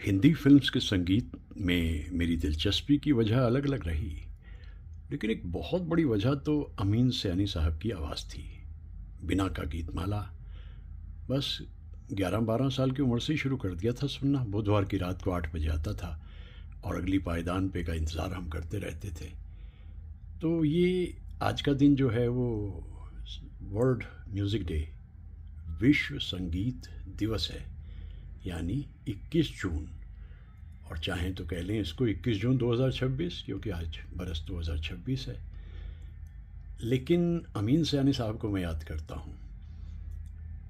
Hindi films के संगीत में मेरी दिलचस्पी की वजह अलग अलग रही, लेकिन एक बहुत बड़ी वजह तो अमीन सयानी साहब की आवाज़ थी। बिना का गीतमाला बस 11-12 साल की उम्र से ही शुरू कर दिया था सुनना। बुधवार की रात को 8 बजे आता था और अगली पायदान पे का इंतज़ार हम करते रहते थे। तो ये आज का दिन जो है वो वर्ल्ड म्यूज़िक डे, विश्व संगीत दिवस है, यानी 21 जून। और चाहें तो कह लें इसको 21 जून 2026, क्योंकि आज बरस 2026 है। लेकिन अमीन सयानी साहब को मैं याद करता हूँ।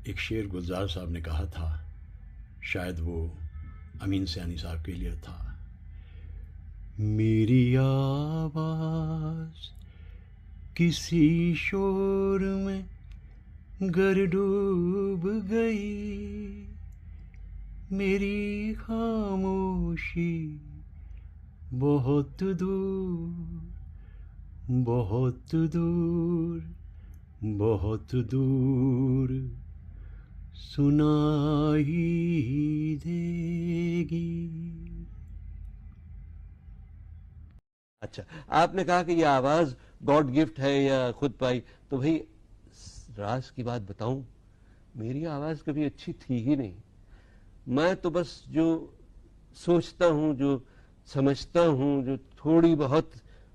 एक शेर गुलजार साहब ने कहा था, शायद वो अमीन सयानी साहब के लिए था। मेरी आवाज़ किसी शोर में गर डूब गई, मेरी खामोशी बहुत दूर, बहुत दूर, बहुत दूर सुनाई देगी। अच्छा, आपने कहा कि ये आवाज़ गॉड गिफ्ट है या खुद पाई, तो भाई राज की बात बताऊं, मेरी आवाज़ कभी अच्छी थी ही नहीं। मैं तो बस जो सोचता हूँ, जो समझता हूँ, जो थोड़ी बहुत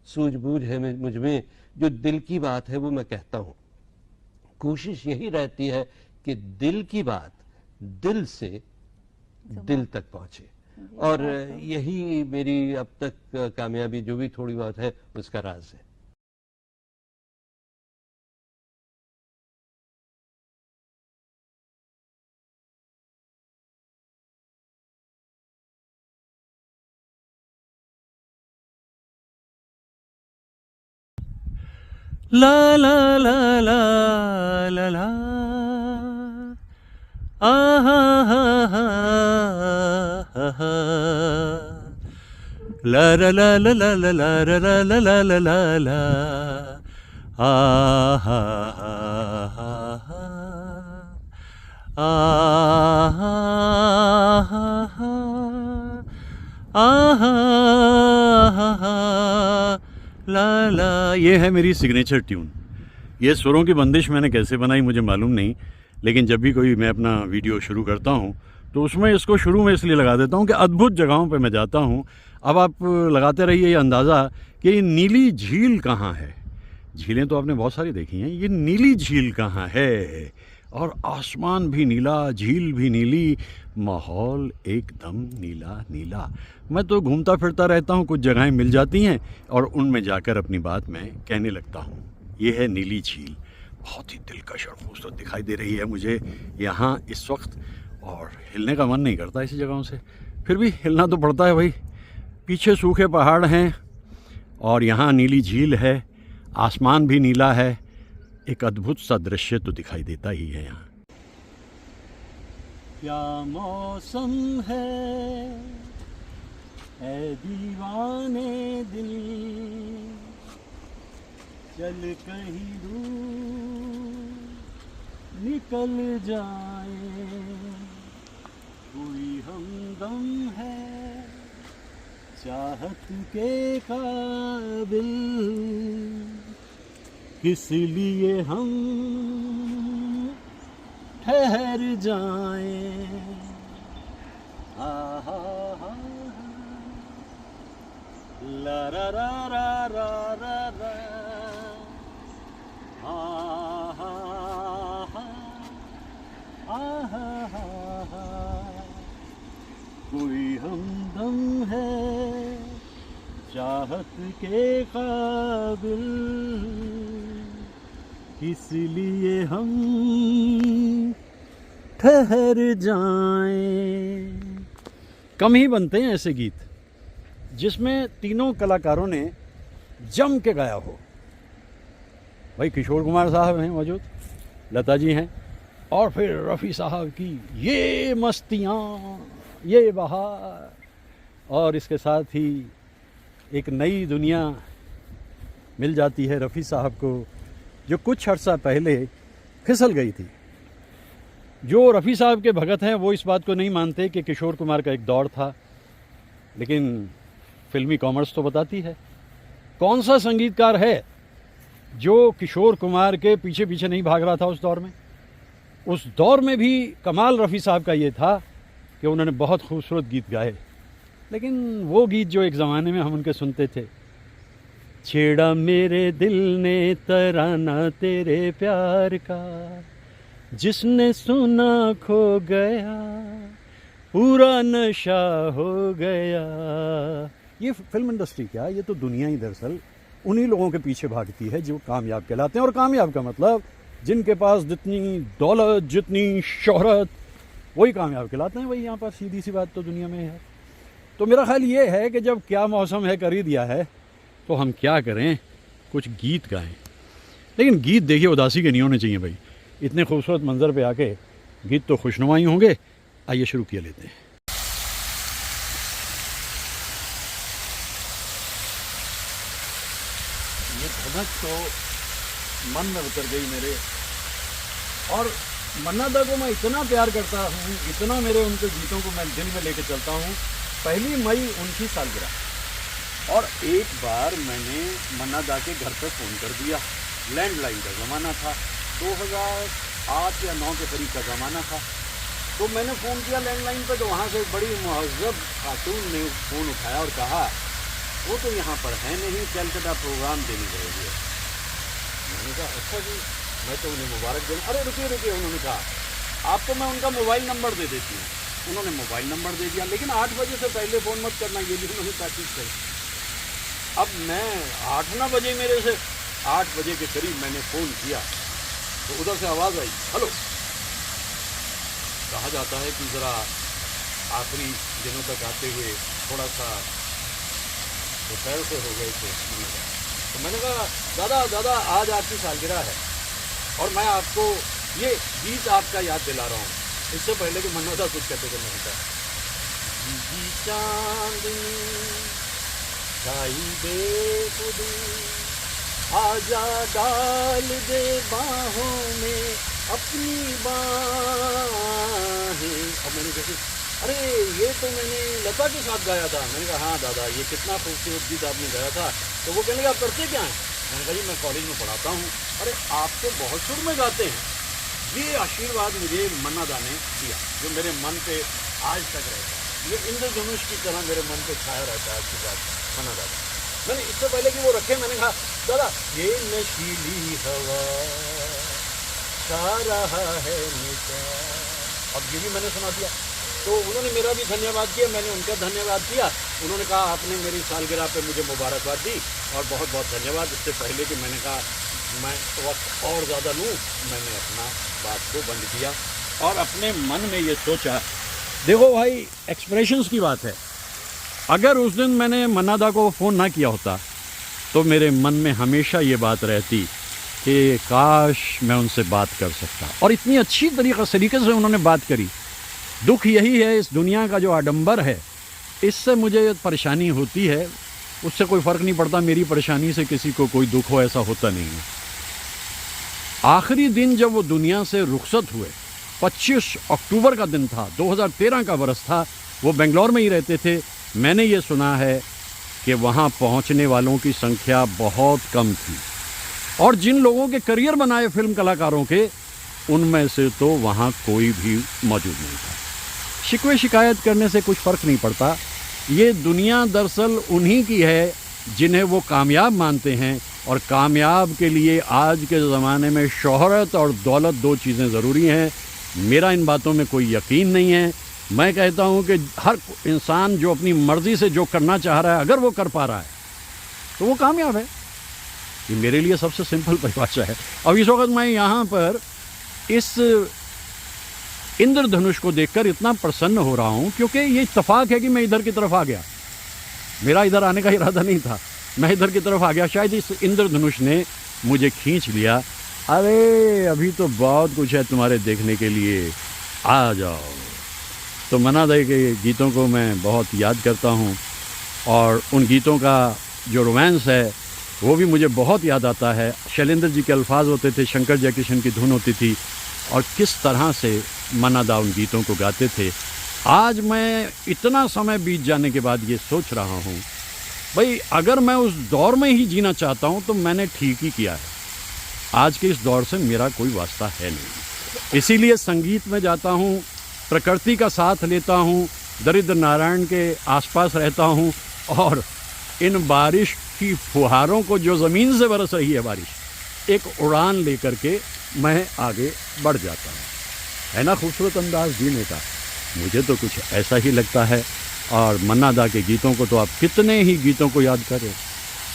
सूझबूझ है मुझ में, जो दिल की बात है वो मैं कहता हूँ। कोशिश यही रहती है कि दिल की बात दिल से दिल तक पहुंचे, और यही मेरी अब तक कामयाबी जो भी थोड़ी बहुत है उसका राज है। ला ला ला ला ला ला, आहा हा हा हा हा, ला ला ला ला ला ला ला ला ला ला ला ला ला, आहा हा हा हा, आहा हा हा, आहा हा हा, ला ला। ये है मेरी सिग्नेचर ट्यून। ये सुरों की बंदिश मैंने कैसे बनाई मुझे मालूम नहीं, लेकिन जब भी कोई मैं अपना वीडियो शुरू करता हूँ तो उसमें इसको शुरू में इसलिए लगा देता हूँ कि अद्भुत जगहों पे मैं जाता हूँ। अब आप लगाते रहिए ये अंदाज़ा कि नीली झील कहाँ है। झीलें तो आपने बहुत सारी देखी हैं, ये नीली झील कहाँ है। और आसमान भी नीला, झील भी नीली, माहौल एकदम नीला नीला। मैं तो घूमता फिरता रहता हूँ, कुछ जगहें मिल जाती हैं और उनमें जाकर अपनी बात मैं कहने लगता हूँ। ये है नीली झील, बहुत ही दिलकश और खूबसूरत दिखाई दे रही है मुझे यहाँ इस वक्त, और हिलने का मन नहीं करता ऐसी जगहों से, फिर भी हिलना तो पड़ता है भाई। पीछे सूखे पहाड़ हैं और यहाँ नीली झील है, आसमान भी नीला है, एक अद्भुत सा दृश्य तो दिखाई देता ही है यहाँ। क्या मौसम है ऐ दीवाने दिल, चल कहीं दूर निकल जाए, कोई हमदम है चाहत के काबिल, किस लिए हम ठहर जाएं। आहा हा, ला रा रा रा रा रा रा, आहा हा, आहा हा, कोई हमदम है चाहत के काबिल, इसलिए हम ठहर जाएं। कम ही बनते हैं ऐसे गीत जिसमें तीनों कलाकारों ने जम के गाया हो। भाई किशोर कुमार साहब हैं मौजूद, लता जी हैं, और फिर रफ़ी साहब की ये मस्तियाँ, ये बहार, और इसके साथ ही एक नई दुनिया मिल जाती है रफ़ी साहब को, जो कुछ अर्सा पहले फिसल गई थी। जो रफ़ी साहब के भगत हैं वो इस बात को नहीं मानते कि किशोर कुमार का एक दौर था लेकिन फिल्मी कॉमर्स तो बताती है। कौन सा संगीतकार है जो किशोर कुमार के पीछे पीछे नहीं भाग रहा था उस दौर में? उस दौर में भी कमाल रफ़ी साहब का ये था कि उन्होंने बहुत खूबसूरत गीत गाए, लेकिन वो गीत जो एक ज़माने में हम उनके सुनते थे, छेड़ा मेरे दिल ने तराना तेरे प्यार का, जिसने सुना खो गया, पूरा नशा हो गया। ये फिल्म इंडस्ट्री क्या, ये तो दुनिया ही दरअसल उन्हीं लोगों के पीछे भागती है जो कामयाब कहलाते हैं। और कामयाब का मतलब जिनके पास जितनी दौलत, जितनी शोहरत, वही कामयाब कहलाते हैं। वही यहाँ पर सीधी सी बात तो दुनिया में है। तो मेरा ख्याल ये है कि जब क्या मौसम है कर ही दिया है तो हम क्या करें, कुछ गीत गाएं। लेकिन गीत देखिए उदासी के नहीं होने चाहिए भाई। इतने खूबसूरत मंजर पे आके गीत तो खुशनुमा ही होंगे। आइए शुरू किया लेते हैं। ये धनक तो मन में उतर गई मेरे, और मन्ना दा को मैं इतना प्यार करता हूँ, इतना मेरे उनके गीतों को मैं दिल में लेके चलता हूँ। 1 मई उनकी सालगिरह, और एक बार मैंने मन्ना दा के घर पे फ़ोन कर दिया। लैंडलाइन का ज़माना था, 2008 या 9 के करीब का ज़माना था। तो मैंने फ़ोन किया लैंडलाइन पे, तो वहाँ से बड़ी मुहज़्ज़ब खातून ने फ़ोन उठाया और कहा वो तो यहाँ पर है नहीं, कलकत्ता प्रोग्राम देने गए हुए। मैंने कहा अच्छा जी, मैं तो उन्हें मुबारक देना। अरे रुकिए रुकिए, उन्होंने कहा आपको मैं उनका मोबाइल नंबर दे देती हूँ। उन्होंने मोबाइल नंबर दे दिया, लेकिन 8 बजे से पहले फ़ोन मत करना, ये भी उन्होंने ताकीद करी। अब मैं 8-9 बजे, मेरे से 8 बजे के करीब मैंने फ़ोन किया तो उधर से आवाज़ आई, हेलो। कहा जाता है कि ज़रा आखिरी दिनों तक आते हुए थोड़ा सा दोपहर से हो गए थे। तो मैंने कहा दादा आज आपकी सालगिरह है और मैं आपको ये गीत आपका याद दिला रहा हूँ। इससे पहले कि मन्ना दा कुछ कहते थे, मैंने कहा चांदनी छाई बेखुदी, आजा डाल दे बाहों में अपनी बाहें। और मैंने कहा अरे ये तो मैंने लता के साथ गाया था। मैंने कहा हाँ दादा, ये कितना खूबसूरत गीत आपने गाया था। तो वो कहने लगा आप करते क्या हैं? मैंने कहा जी मैं कॉलेज में पढ़ाता हूँ। अरे आप तो बहुत सुर में गाते हैं। ये आशीर्वाद मुझे मन्ना दा ने दिया, जो मेरे मन पे आज तक रहता है। ये इंद्रधनुष की तरह मेरे मन पे छाया रहता है आशीर्वाद मन्ना दा। मैंने इससे पहले कि वो रखे, मैंने कहा दादा ये नशीली हवा छा रहा है निशा, अब ये भी मैंने सुना दिया। तो उन्होंने मेरा भी धन्यवाद किया, मैंने उनका धन्यवाद किया। उन्होंने कहा आपने मेरी सालगिरह पे मुझे मुबारकबाद दी और बहुत बहुत धन्यवाद। इससे पहले कि मैंने कहा मैं वक्त और ज़्यादा लूँ, मैंने अपना बात को बंद किया और अपने मन में ये सोचा। देखो भाई, एक्सप्रेशंस की बात है। अगर उस दिन मैंने मन्ना दा को फ़ोन ना किया होता तो मेरे मन में हमेशा ये बात रहती कि काश मैं उनसे बात कर सकता। और इतनी अच्छी तरीके से उन्होंने बात करी। दुख यही है, इस दुनिया का जो आडंबर है, इससे मुझे परेशानी होती है। उससे कोई फ़र्क नहीं पड़ता, मेरी परेशानी से किसी को कोई दुख हो, ऐसा होता नहीं है। आखिरी दिन जब वो दुनिया से रुखसत हुए, 25 अक्टूबर का दिन था, 2013 का बरस था। वो बेंगलोर में ही रहते थे। मैंने ये सुना है कि वहाँ पहुँचने वालों की संख्या बहुत कम थी, और जिन लोगों के करियर बनाए फिल्म कलाकारों के, उनमें से तो वहाँ कोई भी मौजूद नहीं था। शिकवे शिकायत करने से कुछ फ़र्क नहीं पड़ता। ये दुनिया दरअसल उन्हीं की है जिन्हें वो कामयाब मानते हैं, और कामयाब के लिए आज के ज़माने में शोहरत और दौलत 2 चीज़ें ज़रूरी हैं। मेरा इन बातों में कोई यकीन नहीं है। मैं कहता हूँ कि हर इंसान जो अपनी मर्ज़ी से जो करना चाह रहा है, अगर वो कर पा रहा है तो वो कामयाब है। ये मेरे लिए सबसे सिंपल परिभाषा है। अब इस वक्त मैं यहाँ पर इस इंद्रधनुष को देखकर इतना प्रसन्न हो रहा हूँ क्योंकि ये इत्तेफाक है कि मैं इधर की तरफ आ गया। मेरा इधर आने का इरादा नहीं था, मैं इधर की तरफ आ गया। शायद इस इंद्रधनुष ने मुझे खींच लिया। अरे अभी तो बहुत कुछ है तुम्हारे देखने के लिए, आ जाओ। तो मन्ना दा के गीतों को मैं बहुत याद करता हूँ, और उन गीतों का जो रोमांस है वो भी मुझे बहुत याद आता है। शैलेंद्र जी के अल्फाज होते थे, शंकर जयकिशन की धुन होती थी, और किस तरह से मन्ना दा उन गीतों को गाते थे। आज मैं इतना समय बीत जाने के बाद ये सोच रहा हूँ, भाई अगर मैं उस दौर में ही जीना चाहता हूँ तो मैंने ठीक ही किया है। आज के इस दौर से मेरा कोई वास्ता है नहीं, इसीलिए संगीत में जाता हूँ, प्रकृति का साथ लेता हूँ, दरिद्र नारायण के आसपास रहता हूँ और इन बारिश की फुहारों को, जो ज़मीन से बरस रही है बारिश, एक उड़ान लेकर के मैं आगे बढ़ जाता हूँ। है ना खूबसूरत अंदाज जीने का? मुझे तो कुछ ऐसा ही लगता है। और मन्ना दा के गीतों को तो आप कितने ही गीतों को याद करें,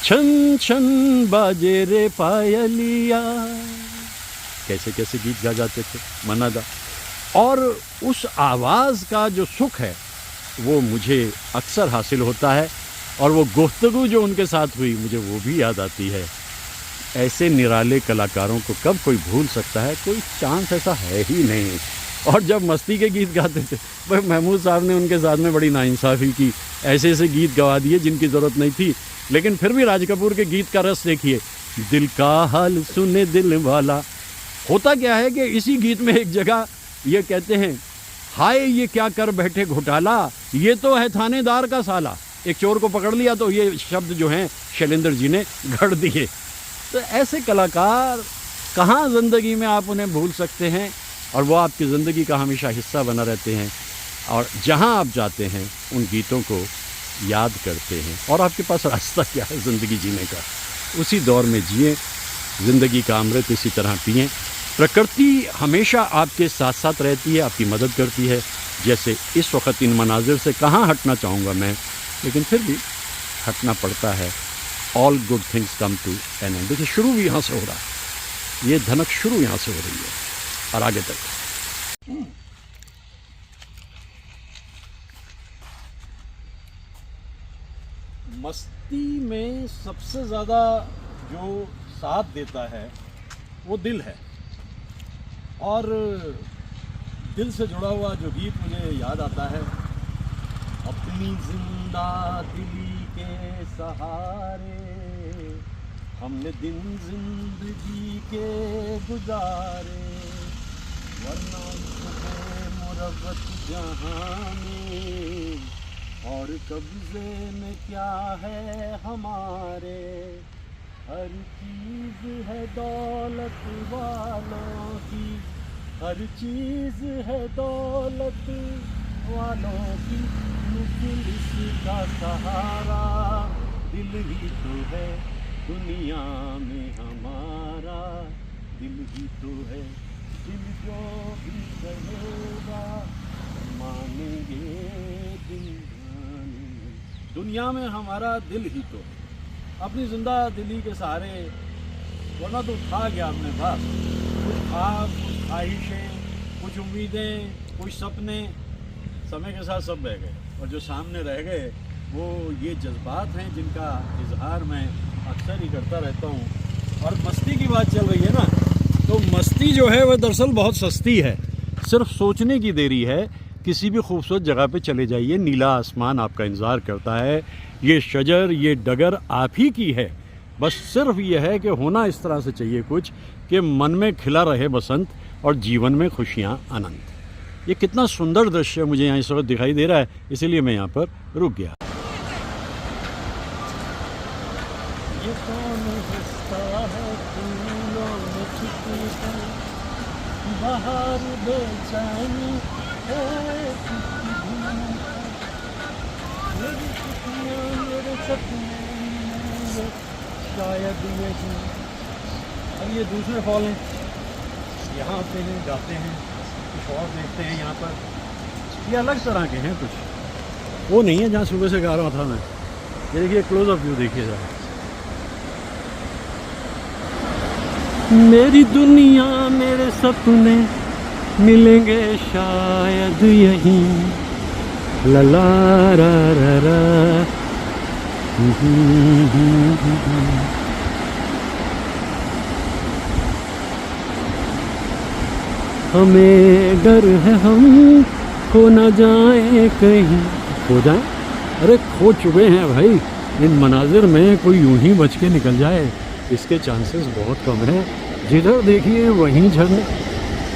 छन छन बाजे रे पायलिया, कैसे कैसे गीत गा जाते थे मन्ना दा। और उस आवाज़ का जो सुख है वो मुझे अक्सर हासिल होता है, और वो गुफ्तगू जो उनके साथ हुई मुझे वो भी याद आती है। ऐसे निराले कलाकारों को कब कोई भूल सकता है? कोई चांस ऐसा है ही नहीं। और जब मस्ती के गीत गाते थे, भाई महमूद साहब ने उनके साथ में बड़ी नाइंसाफ़ी की, ऐसे ऐसे गीत गवा दिए जिनकी ज़रूरत नहीं थी, लेकिन फिर भी राज कपूर के गीत का रस देखिए। दिल का हाल सुने दिल वाला, होता क्या है कि इसी गीत में एक जगह ये कहते हैं, हाय ये क्या कर बैठे घोटाला, ये तो है थानेदार का साला। एक चोर को पकड़ लिया तो ये शब्द जो हैं शैलेंद्र जी ने गढ़ दिए। तो ऐसे कलाकार कहाँ ज़िंदगी में आप उन्हें भूल सकते हैं, और वो आपकी ज़िंदगी का हमेशा हिस्सा बना रहते हैं, और जहाँ आप जाते हैं उन गीतों को याद करते हैं। और आपके पास रास्ता क्या है ज़िंदगी जीने का? उसी दौर में जिए, ज़िंदगी का अमृत इसी तरह पिएं। प्रकृति हमेशा आपके साथ साथ रहती है, आपकी मदद करती है। जैसे इस वक्त इन मनाजिर से कहाँ हटना चाहूँगा मैं, लेकिन फिर भी हटना पड़ता है। All good things come to an end. देखिए शुरू भी यहाँ से हो रहा है, ये धनक शुरू यहाँ से हो रही है और आगे तक। मस्ती में सबसे ज़्यादा जो साथ देता है वो दिल है, और दिल से जुड़ा हुआ जो गीत मुझे याद आता है, अपनी जिंदा दिली के सहारे हमने दिन जिंदगी के गुजारे, वरना मुरव्वत जहां में और कब्जे में क्या है हमारे। हर चीज़ है दौलत वालों की, हर चीज़ है दौलत वालों की, लेकिन इसका सहारा दिल ही तो है दुनिया में हमारा, दिल ही तो है। दिल जो भी कहेगा मानेंगे, दिल मानेंगे। दुनिया में हमारा दिल ही तो है। अपनी जिंदा दिली के सहारे, वरना तो था क्या अपने पास? कुछ ख्वाब, कुछ ख्वाहिशें, कुछ उम्मीदें, कुछ सपने, समय के साथ सब बह गए, और जो सामने रह गए वो ये जज्बात हैं जिनका इजहार मैं अक्सर ही करता रहता हूँ। और मस्ती की बात चल रही है ना, तो मस्ती जो है वह दरअसल बहुत सस्ती है, सिर्फ सोचने की देरी है। किसी भी खूबसूरत जगह पे चले जाइए, नीला आसमान आपका इंतज़ार करता है, ये शजर, ये डगर आप ही की है। बस सिर्फ ये है कि होना इस तरह से चाहिए कुछ कि मन में खिला रहे बसंत और जीवन में खुशियाँ अनंत। ये कितना सुंदर दृश्य मुझे यहाँ इस वक्त दिखाई दे रहा है, इसीलिए मैं यहाँ पर रुक गया। ये कौन हंसता है फूलों में छुपी है, बाहर बेचैनी है मेरी खुशियाँ, मेरे सपने शायद यही। अब ये दूसरे फॉल हैं, यहाँ आते हैं, जाते हैं, कुछ और देखते हैं। यहाँ पर ये अलग तरह के हैं, कुछ वो नहीं है जहाँ सुबह से गा रहा था मैं। ये देखिए क्लोजअप व्यू देखिए जरा। मेरी दुनिया मेरे सपने मिलेंगे शायद यहीं, ला ला रा रा रा। हमें डर है हम खो न जाए कहीं। खो जाए? अरे खो चुके हैं भाई। इन मनाजिर में कोई यूं ही बच के निकल जाए, इसके चांसेस बहुत कम हैं। जिधर देखिए वहीं झरने,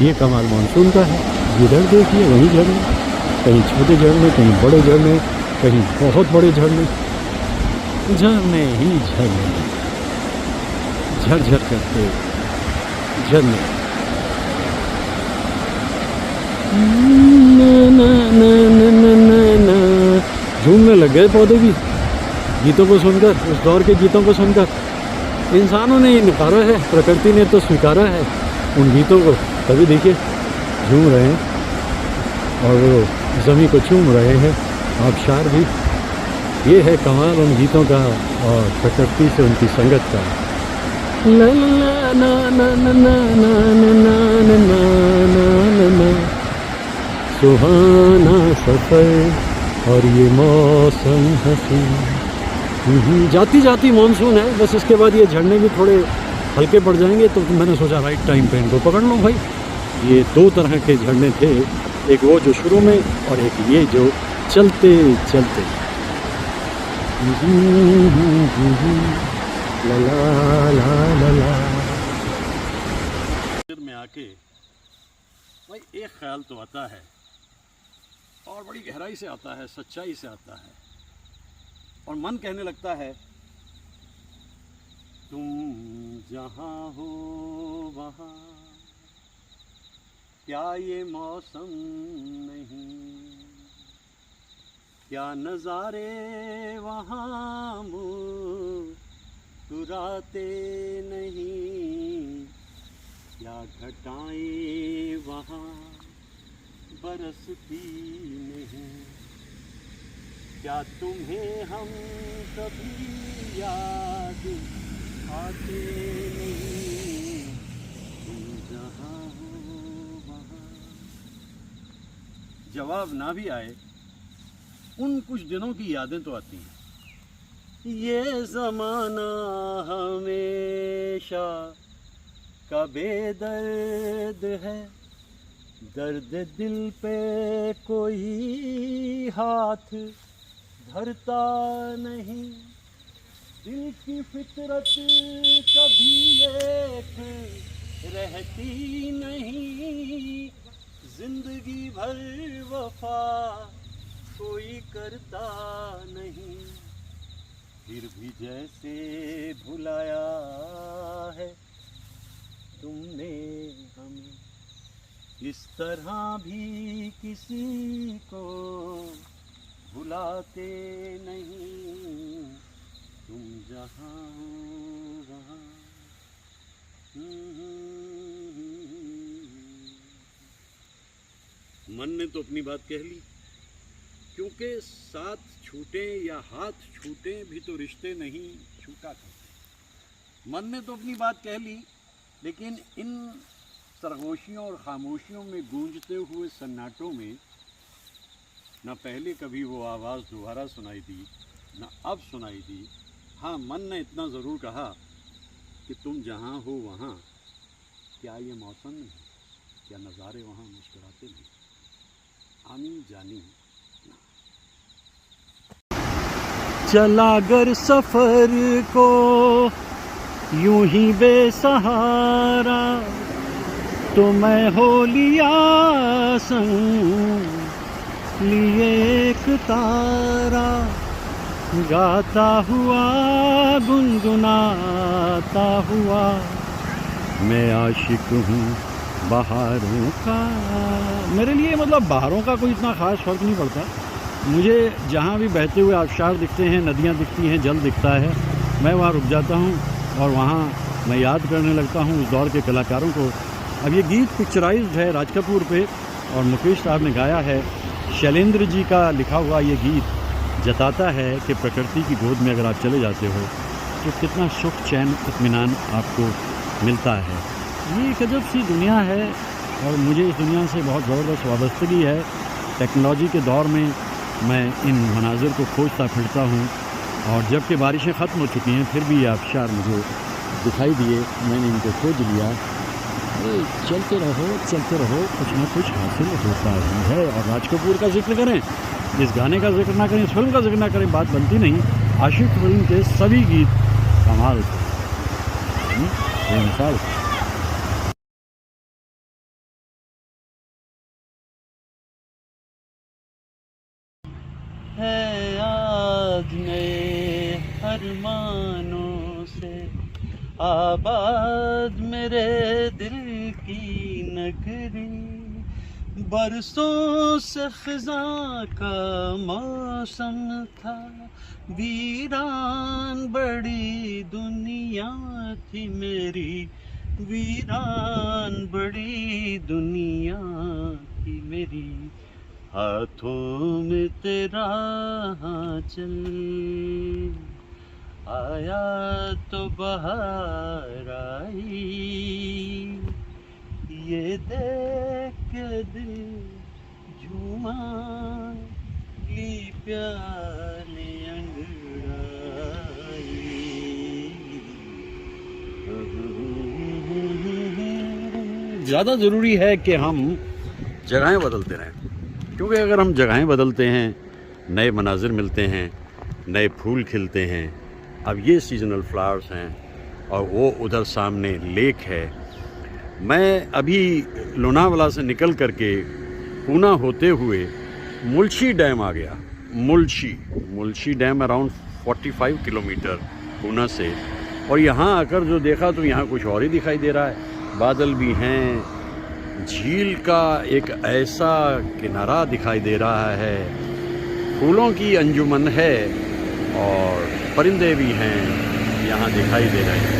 ये कमाल मानसून का है। जिधर देखिए वहीं झरने। कहीं छोटे झरने, कहीं बड़े झरने, कहीं बहुत बड़े झरने, झरने ही झरने, झरझर करते झरने। झूमने लग गए पौधे भी गीतों को सुनकर, उस दौर के गीतों को सुनकर। इंसानों ने नकारा है, प्रकृति ने तो स्वीकारा है उन गीतों को, तभी देखिए झूम रहे हैं और वो ज़मीं को चूम रहे हैं आबशार भी। ये है कमाल उन गीतों का और प्रकृति से उनकी संगत का। ला ला ना ना ना ना ना ना ना ना ना ना, सुहाना सफ़र और ये मौसम हसीन। जाती जाती मानसून है, बस इसके बाद ये झरने भी थोड़े हल्के पड़ जाएंगे, तो मैंने सोचा राइट टाइम पे इनको पकड़ लो भाई। ये दो तरह के झरने थे, एक वो जो शुरू में और एक ये जो चलते चलते। ला ला ला ला। में आके भाई एक ख्याल तो आता है और बड़ी गहराई से आता है, सच्चाई से आता है, और मन कहने लगता है तुम जहाँ हो वहाँ क्या ये मौसम नहीं, क्या नज़ारे वहाँ मुस्कुराते नहीं, क्या घटाएं वहाँ बरसती नहीं, क्या तुम्हें हम कभी याद आते नहीं, तुम जहाँ हो वहाँ। जवाब ना भी आए, उन कुछ दिनों की यादें तो आती हैं। ये ज़माना हमेशा का बेदर्द है, दर्द दिल पे कोई हाथ धरता नहीं, दिल की फितरत कभी एक रहती नहीं, जिंदगी भर वफा कोई करता नहीं, फिर भी जैसे भुलाया है तुमने हमें, इस तरह भी किसी को भुलाते नहीं, तुम जहाँ वहाँ। मन ने तो अपनी बात कह ली, क्योंकि साथ छूटे या हाथ छूटे भी तो रिश्ते नहीं छूटा करते। मन ने तो अपनी बात कह ली, लेकिन इन सरगोशियों और खामोशियों में गूंजते हुए सन्नाटों में न पहले कभी वो आवाज़ दोबारा सुनाई दी, न अब सुनाई दी। हाँ, मन ने इतना ज़रूर कहा कि तुम जहाँ हो वहाँ क्या ये मौसम नहीं, क्या नज़ारे वहाँ मुस्कुराते नहीं। आमीन जानी ना। चला गर सफ़र को यूं ही बेसहारा, तो मैं हो लिया संग लिए एक तारा, गाता हुआ गुनगुनाता हुआ मैं आशिक हूँ बहारों का। मेरे लिए मतलब बहारों का कोई इतना ख़ास फ़र्क नहीं पड़ता। मुझे जहाँ भी बहते हुए आबशार दिखते हैं, नदियाँ दिखती हैं, जल दिखता है, मैं वहाँ रुक जाता हूँ और वहाँ मैं याद करने लगता हूँ उस दौर के कलाकारों को। अब ये गीत पिक्चराइज्ड है राज कपूर पे और मुकेश साहब ने गाया है। शैलेंद्र जी का लिखा हुआ ये गीत जताता है कि प्रकृति की गोद में अगर आप चले जाते हो तो कितना सुख, चैन, इत्मीनान आपको मिलता है। ये एक अजब सी दुनिया है और मुझे इस दुनिया से बहुत ज़बरदस्त वाबस्तगी है। टेक्नोलॉजी के दौर में मैं इन मनाज़िर को खोजता फिरता हूँ और जबकि बारिशें ख़त्म हो चुकी हैं फिर भी ये आबशार मुझे दिखाई दिए, मैंने इनको खोज लिया। अरे चलते रहो, कुछ ना कुछ हासिल होता ही है। और राज कपूर का जिक्र करें, इस गाने का जिक्र ना करें, इस फिल्म का जिक्र ना करें, बात बनती नहीं। आशिक फिल्म के सभी गीत कमाल थे, बेमिसाल थे। है आज नए अरमानों से आबाद मेरे दिल की नगरी। बरसों से खिज़ां का मौसम था, वीरान बड़ी दुनिया थी मेरी, वीरान बड़ी दुनिया थी मेरी। हाथों में तेरा चल आया तो बहार आई, ये देख के दिल झूमा ली प्यार ने अंगड़ाई। ज़्यादा ज़रूरी है कि हम जगहें बदलते रहें, क्योंकि अगर हम जगहें बदलते हैं, नए मनाजिर मिलते हैं, नए फूल खिलते हैं। अब ये सीजनल फ्लावर्स हैं और वो उधर सामने लेक है। मैं अभी लोनावाला से निकल करके पूना होते हुए मुल्शी डैम आ गया। मुल्शी डैम अराउंड 45 किलोमीटर पूना से, और यहाँ आकर जो देखा तो यहाँ कुछ और ही दिखाई दे रहा है। बादल भी हैं, झील का एक ऐसा किनारा दिखाई दे रहा है, फूलों की अंजुमन है और परिंदे भी हैं यहाँ दिखाई दे रहे हैं।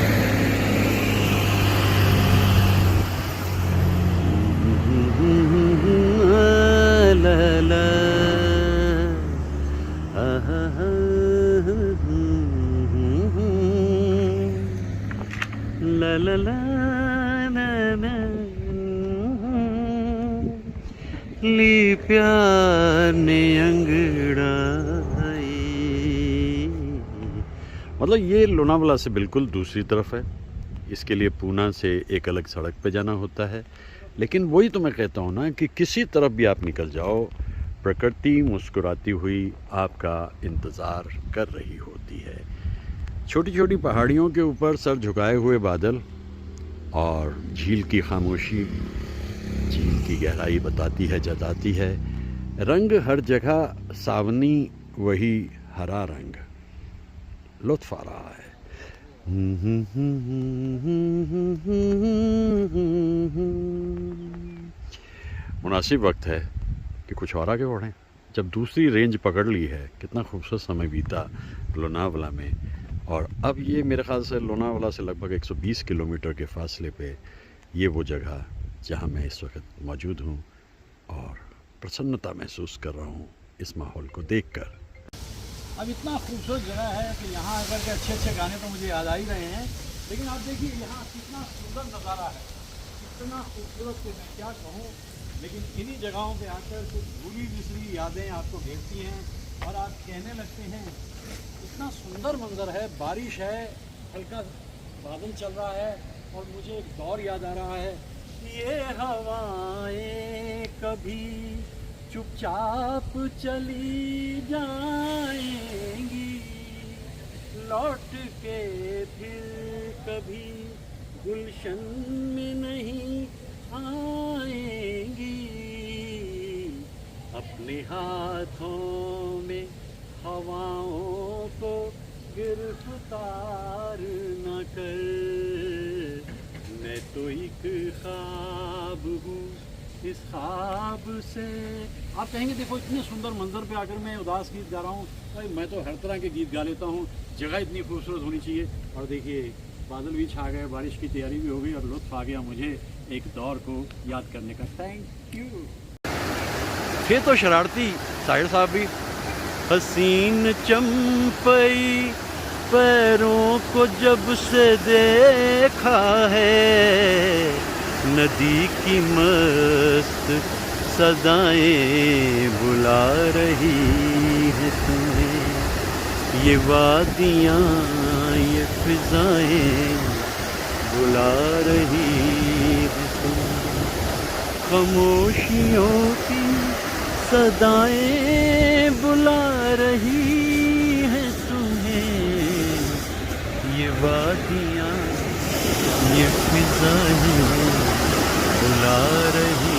ला ला ला ला ला ली प्यार ने अंगड़ाई। मतलब ये लोनावाला से बिल्कुल दूसरी तरफ है, इसके लिए पूना से एक अलग सड़क पे जाना होता है। लेकिन वही तो मैं कहता हूँ ना कि किसी तरफ भी आप निकल जाओ, प्रकृति मुस्कुराती हुई आपका इंतज़ार कर रही होती है। छोटी छोटी पहाड़ियों के ऊपर सर झुकाए हुए बादल और झील की खामोशी झील की गहराई बताती है, जताती है। रंग हर जगह सावनी, वही हरा रंग लुत्फ़ आ रहा है। मुनासिब वक्त है कि कुछ और आगे बढ़ें। जब दूसरी रेंज पकड़ ली है, कितना खूबसूरत समय बीता लोनावाला में, और अब ये मेरे ख़्याल से लोनावाला से लगभग 120 किलोमीटर के फासले पे ये वो जगह जहाँ मैं इस वक्त मौजूद हूँ और प्रसन्नता महसूस कर रहा हूँ इस माहौल को देखकर। अब इतना खूबसूरत जगह है कि यहाँ आकर के अच्छे अच्छे गाने तो मुझे याद आ ही रहे हैं, लेकिन आप देखिए यहाँ कितना सुंदर नज़ारा है, इतना खूबसूरत कि मैं क्या कहूँ। लेकिन इन्हीं जगहों पे आकर कुछ भूली बिसरी यादें आपको घेरती हैं और आप कहने लगते हैं इतना सुंदर मंजर है, बारिश है, हल्का बादल चल रहा है और मुझे एक दौर याद आ रहा है। ये हवाएं कभी चुपचाप चली जाएंगी, लौट के फिर कभी गुलशन में नहीं आएंगी। अपने हाथों में हवाओं को गिरफ्तार न कर, मैं तो एक ख्वाब हूँ, इस ख्वाब से। आप कहेंगे देखो इतने सुंदर मंजर पे आकर मैं उदास गीत गा रहा हूँ। भाई मैं तो हर तरह के गीत गा लेता हूँ, जगह इतनी खूबसूरत होनी चाहिए। और देखिए बादल भी छा गए, बारिश की तैयारी भी हो गई और लुत्फ़ आ गया मुझे एक दौर को याद करने का। Thank you. थे तो शरारती साहिर साहब भी। हसीन चंपई पैरों को जब से देखा है, नदी की मस्त सदाएं बुला रही हैं तुम्हें। ये वादियाँ ये फिजाएं बुला रही हैं तुम्हें। खामोशियों की सदाएं बुला रही हैं तुम्हें। ये वादियाँ ये फिजाएं बुला रही।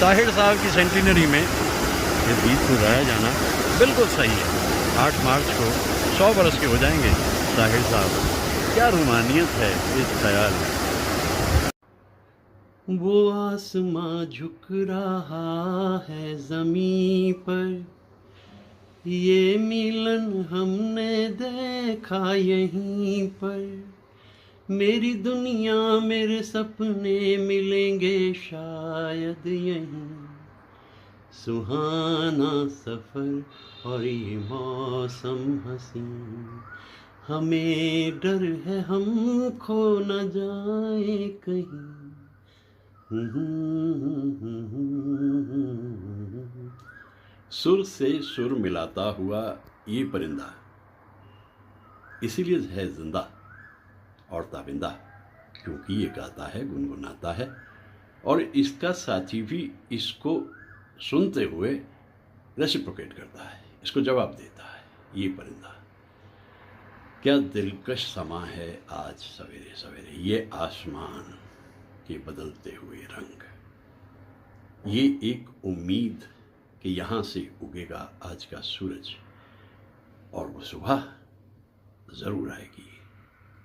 साहिर साहब की सेंटिनरी में ये गीत को गाया जाना बिल्कुल सही है। 8 मार्च को 100 बरस के हो जाएंगे साहिर साहब। क्या रूमानियत है इस ख्याल में। वो आसमां झुक रहा है ज़मीं पर, ये मिलन हमने देखा यहीं पर। मेरी दुनिया मेरे सपने मिलेंगे शायद यहीं। सुहाना सफ़र और ये मौसम हसीन, हमें डर है हम खो न जाए कहीं। सुर से सुर मिलाता हुआ ये परिंदा इसीलिए है जिंदा और ताबिंदा, क्योंकि ये गाता है, गुनगुनाता है और इसका साथी भी इसको सुनते हुए रेसिप्रोकेट करता है, इसको जवाब देता है। ये परिंदा क्या दिलकश समा है आज सवेरे सवेरे, ये आसमान के बदलते हुए रंग, ये एक उम्मीद कि यहाँ से उगेगा आज का सूरज और वो सुबह ज़रूर आएगी,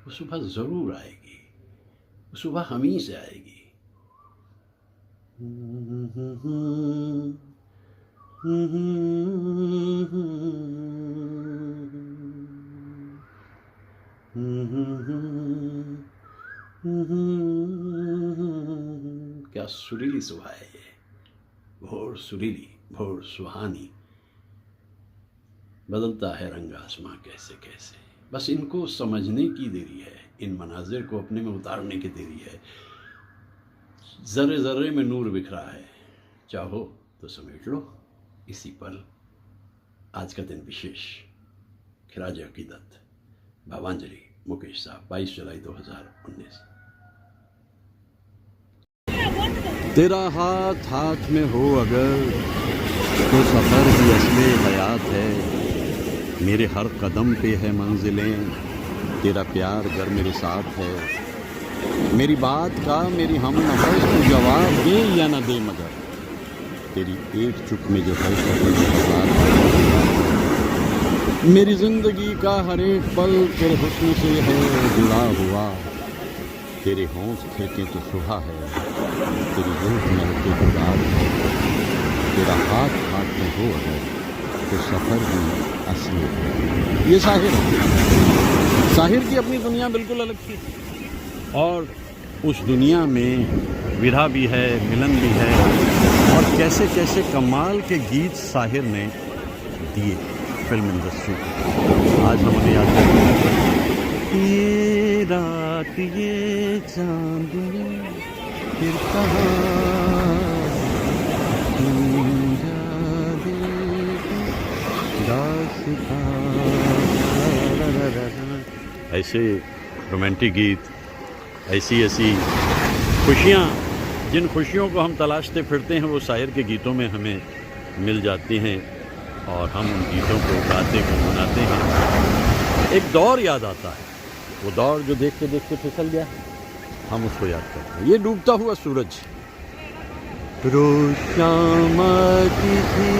वो सुबह ज़रूर आएगी, वो सुबह हम ही से आएगी। क्या सुरीली सुबह है ये, भोर सुरीली, भोर सुहानी। बदलता है रंग आसमां कैसे कैसे, बस इनको समझने की देरी है, इन मनाजिर को अपने में उतारने की देरी है। ज़र्रे ज़र्रे में नूर बिखरा है, चाहो तो समेट लो इसी पल। आज का दिन विशेष, खिराज अकीदत, भावांजलि, मुकेश साहब, 22 जुलाई 2019। तेरा हाथ हाथ में हो अगर तो सफ़र भी असले हयात है। मेरे हर कदम पे है मंजिलें, तेरा प्यार अगर मेरे साथ है। मेरी बात का मेरी हम नफस तू जवाब दे या न दे, मगर तेरी एक चुप में जो है सफर मेरे साथ है। मेरी जिंदगी का हर एक पल तेरे हुस्न से है जुड़ा हुआ। तेरे होंठ फेंके तो सुबह है, तेरी रूह महके तो रात है। तेरा हाथ हाथ में हो अगर तो सफ़र भी असली है। ये साहिर है। साहिर की अपनी दुनिया बिल्कुल अलग थी और उस दुनिया में विरह भी है, मिलन भी है और कैसे कैसे कमाल के गीत साहिर ने दिए फिल्म इंडस्ट्री को। आज हम उन्हें याद करते हैं। ये रात ये चांदनी फिर कहाँ ऐसे रोमांटिक गीत, ऐसी ऐसी खुशियाँ, जिन खुशियों को हम तलाशते फिरते हैं वो शायर के गीतों में हमें मिल जाती हैं और हम उन गीतों को गाते गुनगुनाते हैं। एक दौर याद आता है, वो दौर जो देखते देखते फिसल गया, हम उसको याद करते हैं। ये डूबता हुआ सूरज, रोज शाम आती थी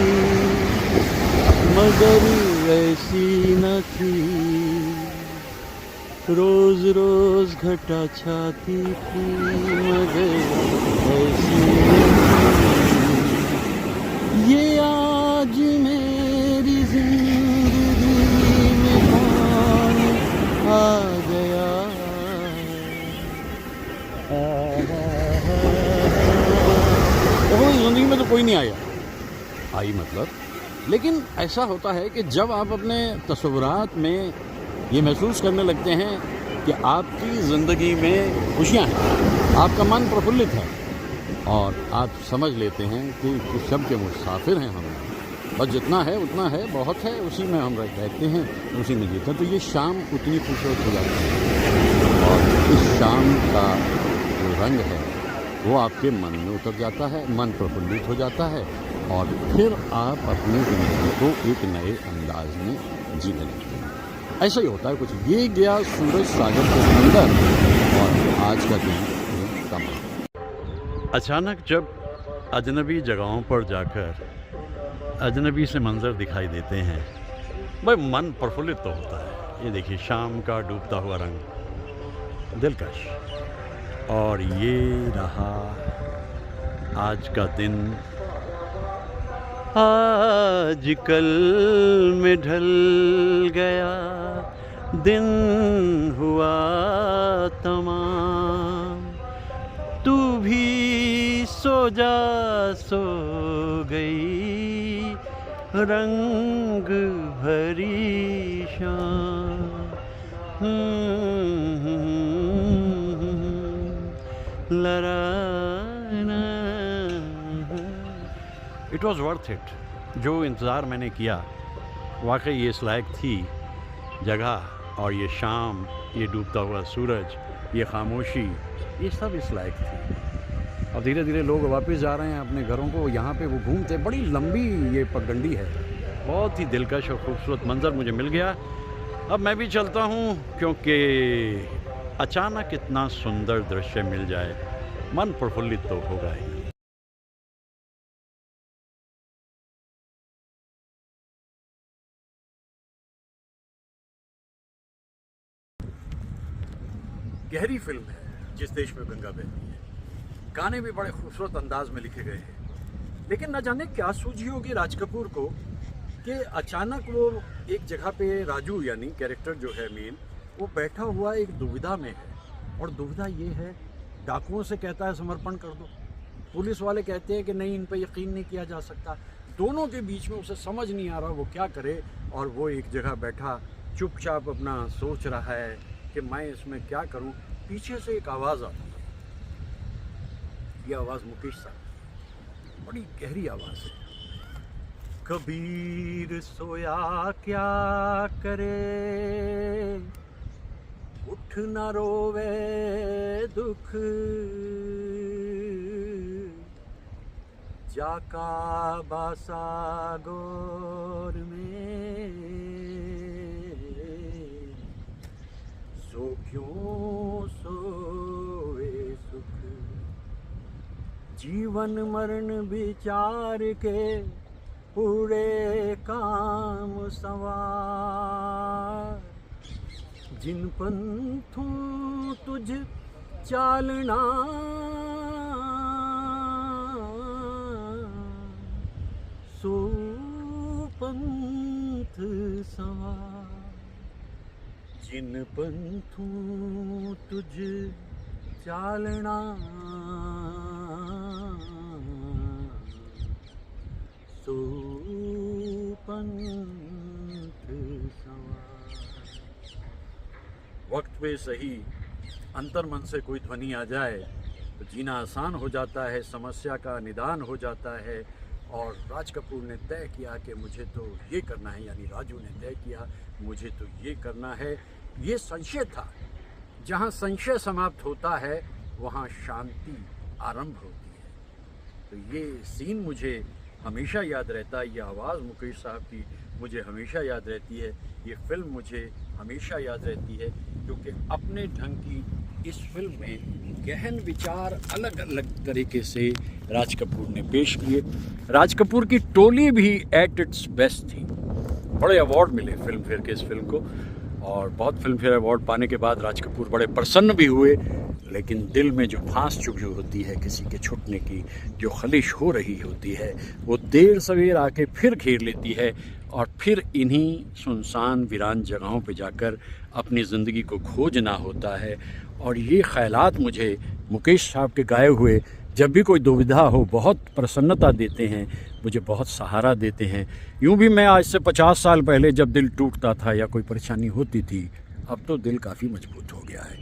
मगर ऐसी न थी, रोज रोज घटा छाती थी मगर ऐसी न थी। ये आज मेरी जिंदगी में कौन आ गया, जिंदगी में तो कोई नहीं आया, आई मतलब। लेकिन ऐसा होता है कि जब आप अपने तस्वुरात में ये महसूस करने लगते हैं कि आपकी ज़िंदगी में खुशियाँ हैं, आपका मन प्रफुल्लित है और आप समझ लेते हैं कि सब के मुसाफिर हैं हम, बस जितना है उतना है, बहुत है, उसी में हम रहते हैं, उसी में जीते हैं। तो ये शाम उतनी खूबसूरत हो जाती है और इस शाम का जो रंग है वो आपके मन में उतर जाता है, मन प्रफुल्लित हो जाता है और फिर आप अपनी ज़िंदगी को एक नए अंदाज में जीने लगते हैं। ऐसा ही होता है कुछ। ये गया सूरज सागर के अंदर और आज का दिन कम। अचानक जब अजनबी जगहों पर जाकर अजनबी से मंज़र दिखाई देते हैं, भाई मन प्रफुल्लित तो होता है। ये देखिए शाम का डूबता हुआ रंग, दिलकश। और ये रहा आज का दिन, आज कल में ढल गया, दिन हुआ तमाम, तू भी सो जा, सो गई रंग भरी शाम। It was worth it. जो इंतज़ार मैंने किया वाकई ये इस लायक थी जगह, और ये शाम, ये डूबता हुआ सूरज, ये खामोशी, ये सब इस लायक थी। और धीरे धीरे लोग वापस जा रहे हैं अपने घरों को। यहाँ पे वो घूमते, बड़ी लंबी ये पगडंडी है, बहुत ही दिलकश और ख़ूबसूरत मंज़र मुझे मिल गया। अब मैं भी चलता हूँ, क्योंकि अचानक इतना सुंदर दृश्य मिल जाए मन प्रफुल्लित तो होगा ही। गहरी फिल्म है जिस देश में गंगा बहती है। गाने भी बड़े खूबसूरत अंदाज में लिखे गए हैं, लेकिन न जाने क्या सूझी होगी राज कपूर को कि अचानक वो एक जगह पे, राजू यानी कैरेक्टर जो है मेन, वो बैठा हुआ एक दुविधा में है। और दुविधा ये है, डाकुओं से कहता है समर्पण कर दो, पुलिस वाले कहते हैं कि नहीं, इन पे यकीन नहीं किया जा सकता। दोनों के बीच में उसे समझ नहीं आ रहा वो क्या करे, और वो एक जगह बैठा चुपचाप अपना सोच रहा है कि मैं इसमें क्या करूं। पीछे से एक आवाज़ आती है, ये आवाज़ मुकेश साहब, बड़ी गहरी आवाज़ है। कबीर सोया क्या करे, उठ न रोवे दुख, जाका बासा गोर में, सो क्यों सोए सुख, जीवन मरण विचार के पूरे काम सवार, जिन पंथों तुझ चालना, सो पंथ सवार, जिन पंथों तुझ चालना, सो पंथ सवार। वक्त पे सही अंतर्मन से कोई ध्वनि आ जाए तो जीना आसान हो जाता है, समस्या का निदान हो जाता है। और राज कपूर ने तय किया कि मुझे तो ये करना है, यानी राजू ने तय किया मुझे तो ये करना है। ये संशय था, जहाँ संशय समाप्त होता है वहाँ शांति आरंभ होती है। तो ये सीन मुझे हमेशा याद रहता है, ये आवाज़ मुकेश साहब की मुझे हमेशा याद रहती है, ये फिल्म मुझे हमेशा याद रहती है, क्योंकि अपने ढंग की इस फिल्म में गहन विचार अलग अलग तरीके से राज कपूर ने पेश किए। राज कपूर की टोली भी एट इट्स बेस्ट थी। बड़े अवार्ड मिले फिल्म फेयर के इस फिल्म को, और बहुत फिल्म फेयर अवार्ड पाने के बाद राज कपूर बड़े प्रसन्न भी हुए। लेकिन दिल में जो फांस चुभी होती है किसी के छूटने की, जो खलिश हो रही होती है, वो देर सवेर आके फिर घेर लेती है, और फिर इन्हीं सुनसान वीरान जगहों पे जाकर अपनी ज़िंदगी को खोजना होता है। और ये ख़यालात मुझे मुकेश साहब के गाए हुए जब भी कोई दुविधा हो बहुत प्रसन्नता देते हैं, मुझे बहुत सहारा देते हैं। यूँ भी मैं आज से 50 साल पहले जब दिल टूटता था या कोई परेशानी होती थी, अब तो दिल काफ़ी मजबूत हो गया है,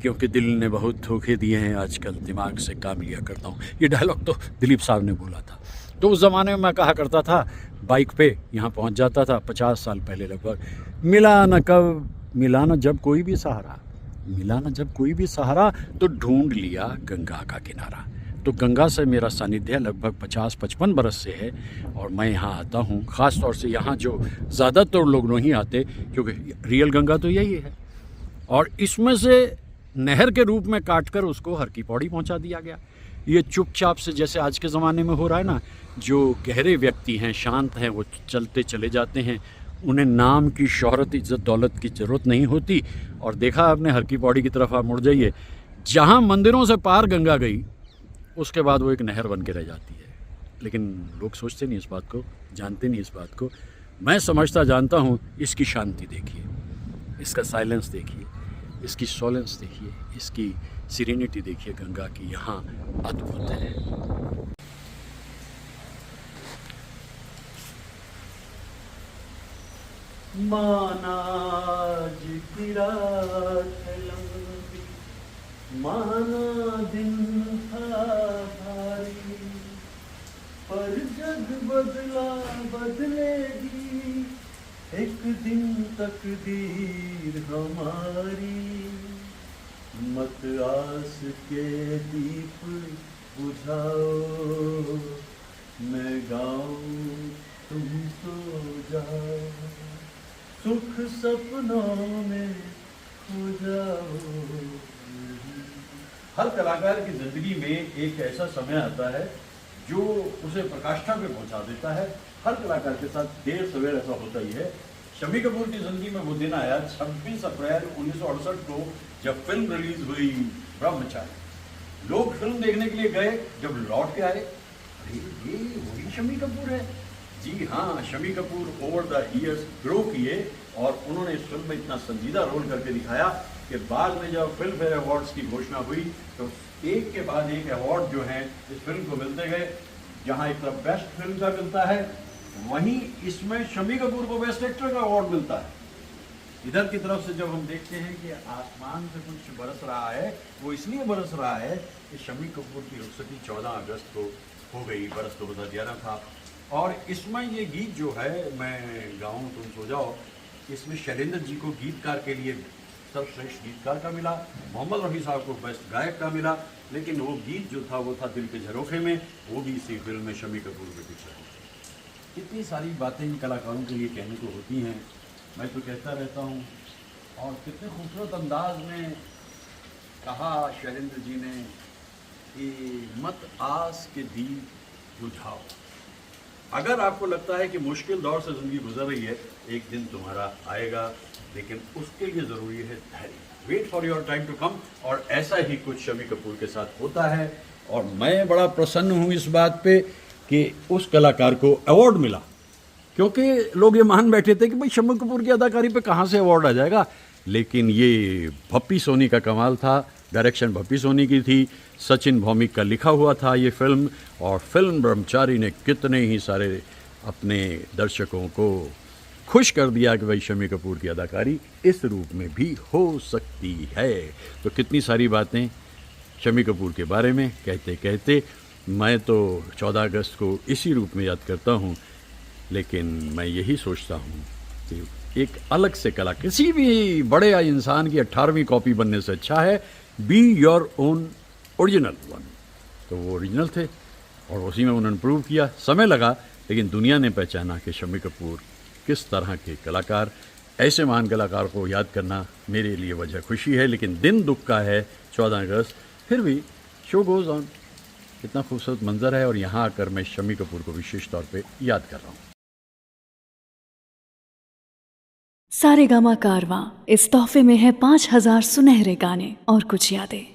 क्योंकि दिल ने बहुत धोखे दिए हैं, आजकल दिमाग से काम लिया करता हूँ। ये डायलॉग तो दिलीप साहब ने बोला था। तो उस ज़माने में मैं कहा करता था, बाइक पे यहाँ पहुँच जाता था 50 साल पहले लगभग, मिला न कब, मिला न जब कोई भी सहारा, मिला न जब कोई भी सहारा, तो ढूंढ लिया गंगा का किनारा। तो गंगा से मेरा सानिध्य लगभग 50-55 बरस से है, और मैं यहाँ आता हूँ। ख़ास तौर से यहाँ जो ज़्यादातर लोग नहीं आते, क्योंकि रियल गंगा तो यही है, और इसमें से नहर के रूप में काटकर उसको हर की पौड़ी पहुँचा दिया गया। ये चुपचाप से, जैसे आज के ज़माने में हो रहा है ना, जो गहरे व्यक्ति हैं, शांत हैं, वो चलते चले जाते हैं, उन्हें नाम की, शोहरत, इज़्ज़त, दौलत की ज़रूरत नहीं होती। और देखा आपने, हर की पौड़ी की तरफ आप मुड़ जाइए, जहाँ मंदिरों से पार गंगा गई, उसके बाद वो एक नहर बन के रह जाती है। लेकिन लोग सोचते नहीं इस बात को, जानते नहीं इस बात को। मैं समझता जानता हूँ। इसकी शांति देखिए, इसका साइलेंस देखिए, इसकी सोलेंस देखिए, इसकी सीरेनिटी देखिए, गंगा की यहाँ अद्भुत है। माना की रात है लंबी, माना दिन था भारी, पर जग बदला बदलेगी एक दिन तकदीर हमारी। मत आस के दीप बुझाओ, मैं गाऊं तुम सो जाओ, सुख सपनों में खो जाओ। हर कलाकार की जिंदगी में एक ऐसा समय आता है जो उसे प्रकाष्ठा पे पहुंचा देता है। हर कलाकार के साथ देर सवेर ऐसा होता ही है। शम्मी कपूर की जिंदगी में वो दिन आया 26 अप्रैल 1968 को, जब फिल्म रिलीज हुई ब्रह्मचारी। लोग फिल्म देखने के लिए गए, जब लौट के आए, अरे ये वही शम्मी कपूर है। जी हाँ, Shammi Kapoor over the years grow किए और उन्होंने इस फिल्म में इतना संजीदा रोल करके दिखाया कि बाद में जब फिल्म फेयर अवार्ड्स की घोषणा हुई तो एक के बाद एक अवार्ड जो हैं इस फिल्म को मिलते गए। जहाँ एक तरफ बेस्ट फिल्म का मिलता है, वहीं इसमें शम्मी कपूर को बेस्ट एक्टर का अवार्ड मिलता है। इधर की तरफ से जब हम देखते हैं कि आसमान से कुछ बरस रहा है, वो इसलिए बरस रहा है कि शम्मी कपूर की रुखसती 14 अगस्त को हो गई, बरस 2011 था। और इसमें ये गीत जो है, मैं गाऊं तुम सो जाओ, इसमें शैलेंद्र जी को गीतकार के लिए सर्वश्रेष्ठ गीतकार का मिला, मोहम्मद रफ़ी साहब को बेस्ट गायक का मिला। लेकिन वो गीत जो था वो था दिल के झरोखे में, वो भी इसी फिल्म में शम्मी कपूर के पीछे। इतनी सारी बातें इन कलाकारों के लिए कहने को होती हैं, मैं तो कहता रहता हूँ। और कितने खूबसूरत अंदाज में कहा शैलेंद्र जी ने कि मत आस के दीप बुझाओ। अगर आपको लगता है कि मुश्किल दौर से ज़िंदगी गुजर रही है, एक दिन तुम्हारा आएगा, लेकिन उसके लिए ज़रूरी है धैर्य। Wait for your time to come. और ऐसा ही कुछ शम्मी कपूर के साथ होता है। और मैं बड़ा प्रसन्न हूँ इस बात पे कि उस कलाकार को अवार्ड मिला, क्योंकि लोग ये मान बैठे थे कि भाई शम्मी कपूर की अदाकारी पे कहाँ से अवार्ड आ जाएगा। लेकिन ये भप्पी सोनी का कमाल था। डायरेक्शन भप्पी सोनी की थी, सचिन भौमिक का लिखा हुआ था ये फिल्म। और फिल्म ब्रह्मचारी ने कितने ही सारे अपने दर्शकों को खुश कर दिया कि भाई शम्मी कपूर की अदाकारी इस रूप में भी हो सकती है। तो कितनी सारी बातें शम्मी कपूर के बारे में कहते कहते मैं तो 14 अगस्त को इसी रूप में याद करता हूँ। लेकिन मैं यही सोचता हूँ कि एक अलग से कला, किसी भी बड़े इंसान की 18वीं कॉपी बनने से अच्छा है be your own original one. तो वो ओरिजिनल थे और उसी में उन्होंने प्रूव किया। समय लगा, लेकिन दुनिया ने पहचाना कि शम्मी कपूर किस तरह के कलाकार। ऐसे महान कलाकार को याद करना मेरे लिए वजह खुशी है। लेकिन दिन दुख का है 14 अगस्त, फिर भी शो गोज़ ऑन। कितना खूबसूरत मंजर है। और यहाँ आकर मैं शम्मी कपूर को विशेष तौर पे याद कर रहा हूँ। सारेगामा कारवां इस तोहफे में है 5000 सुनहरे गाने और कुछ यादें।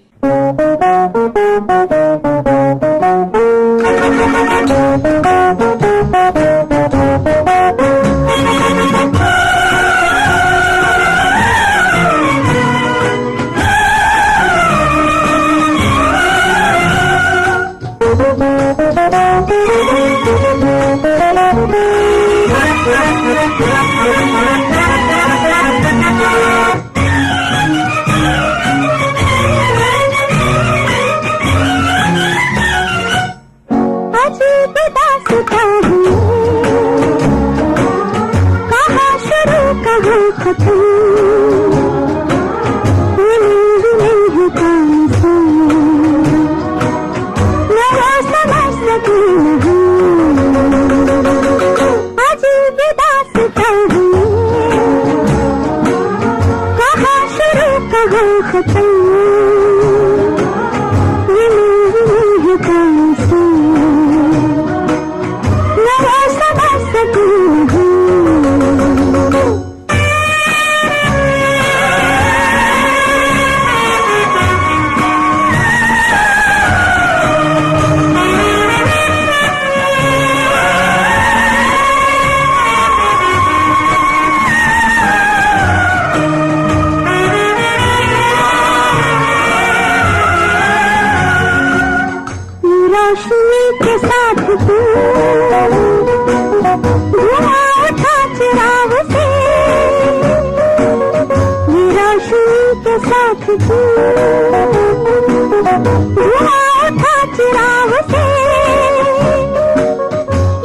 रोशनी के साथ तू धुआं उठा चिराग से, ये रोशनी के साथ तू धुआं उठा चिराग से,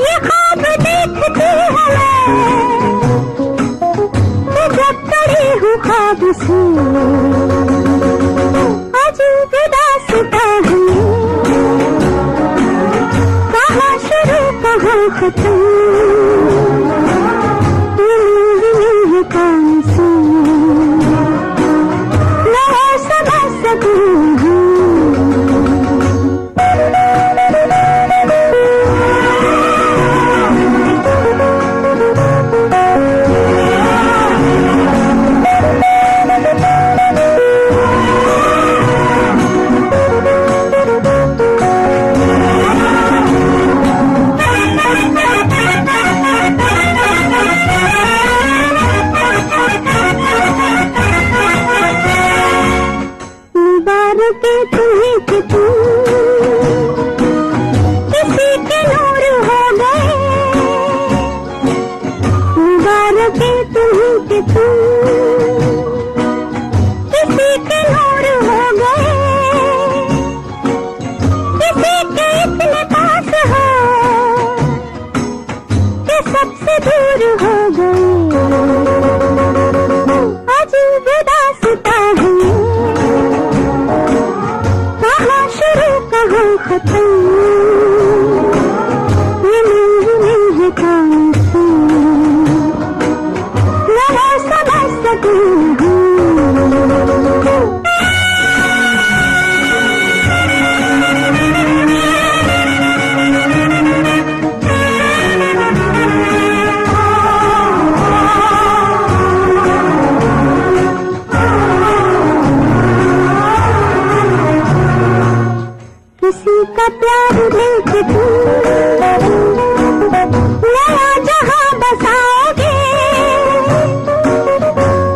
ये ख्वाब देखती हूँ मैं जब पड़ी हूँ ख्वाब से। अजीब दास्तां है, कहाँ शुरू कहाँ खत्म, ये कौन सी मैं समझ सकूं। मुबारक तुम्हें कि तुम किसी के नूर हो गए, मुबारक तुम्हें कि तुम किसी के नूर हो गए, किसी के इतने पास हो कि सबसे दूर हो गए। अजीब दास्तां है, कहाँ शुरू कहाँ खत्म, ये नहीं है कौन सी मैं समझ सकूं। किसी का प्यार लेके तू नया जहां बसाओगे,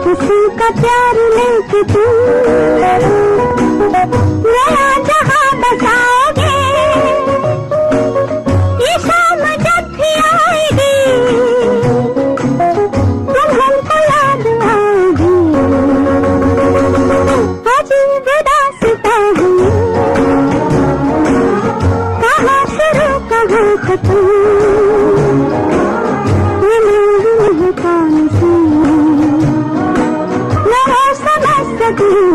किसी का प्यार लेके तू नया जहां बसाओगे, ये शाम जब भी आएगी तुम हमको याद आओगी। अजीब दास्तां है, कहाँ शुरू कहाँ खत्म, ये नहीं कौन सी मैं समझ सकूं।